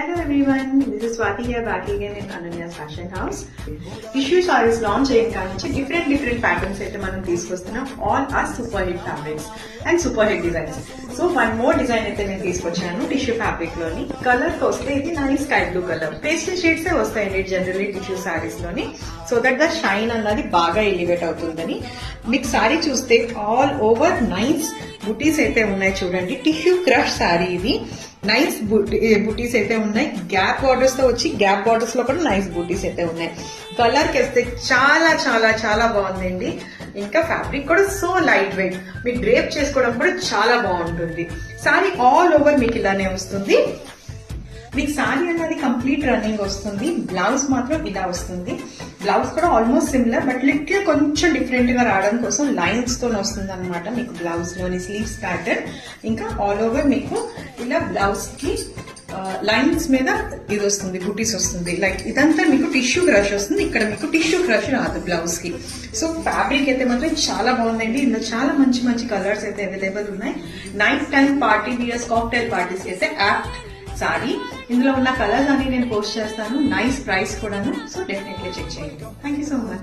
Hello everyone, this is Swati here back again in Ananya's Fashion House. Tissue sarees launch చేయడానికి different patterns అయితే మనం తీసుకొస్తున్నాం. All are super hit fabrics and super hit designs. So one more design అయితే నేను తీసుకొచ్చాను tissue fabric లోని. Colour తో వస్తే ఇది nice sky blue colour. Pastel shades ఏ వస్తాయండి జనరల్లీ టిష్యూ సారీస్ లోని. సో దట్ ద షైన్ అన్నది బాగా ఎలివేట్ అవుతుందని. మీకు సారీ చూస్తే ఆల్ ఓవర్ నైస్ బుటీస్ అయితే ఉన్నాయి చూడండి. టిష్యూ క్రష్ సారీ ఇది. నైస్ బూటీస్ అయితే ఉన్నాయి. గ్యాప్ బార్డర్స్ తో వచ్చి గ్యాప్ బార్డర్స్ లో కూడా నైస్ బూటీస్ అయితే ఉన్నాయి. కలర్ కి వస్తే చాలా చాలా చాలా బాగుందండి. ఇంకా ఫ్యాబ్రిక్ కూడా సో లైట్ వెయిట్, మీరు డ్రేప్ చేసుకోవడం కూడా చాలా బాగుంటుంది. సారీ ఆల్ ఓవర్ మీకు ఇలానే వస్తుంది. మీకు సారీ అన్నది కంప్లీట్ రన్నింగ్ వస్తుంది. బ్లౌజ్ మాత్రం ఇలా వస్తుంది. బ్లౌజ్ కూడా ఆల్మోస్ట్ సిమిలర్ బట్ లిటిల్ కొంచెం డిఫరెంట్ గా రావడం కోసం లైన్స్ తో వస్తుంది అనమాట మీకు బ్లౌజ్ లోని స్లీవ్స్ ప్యాటర్న్. ఇంకా ఆల్ ఓవర్ మీకు ఇలా బ్లౌజ్ కి లైన్స్ మీద ఇది వస్తుంది, బుటీస్ వస్తుంది. లైక్ ఇదంతా మీకు టిష్యూ క్రష్ వస్తుంది. ఇక్కడ మీకు టిష్యూ క్రష్ రాదు బ్లౌజ్ కి. సో ఫ్యాబ్రిక్ అయితే మాత్రం చాలా బాగుందండి. ఇందులో చాలా మంచి మంచి కలర్స్ అయితే అవైలబుల్ ఉన్నాయి. Night time party weirs, cocktail parties అయితే యాప్ట్ సారీ. ఇందులో ఉన్న కలర్స్ అన్ని నేను పోస్ట్ చేస్తాను. నైస్ ప్రైస్ కూడాను. సో డెఫినెట్లీ చెక్ చేయండి. Thank you so much.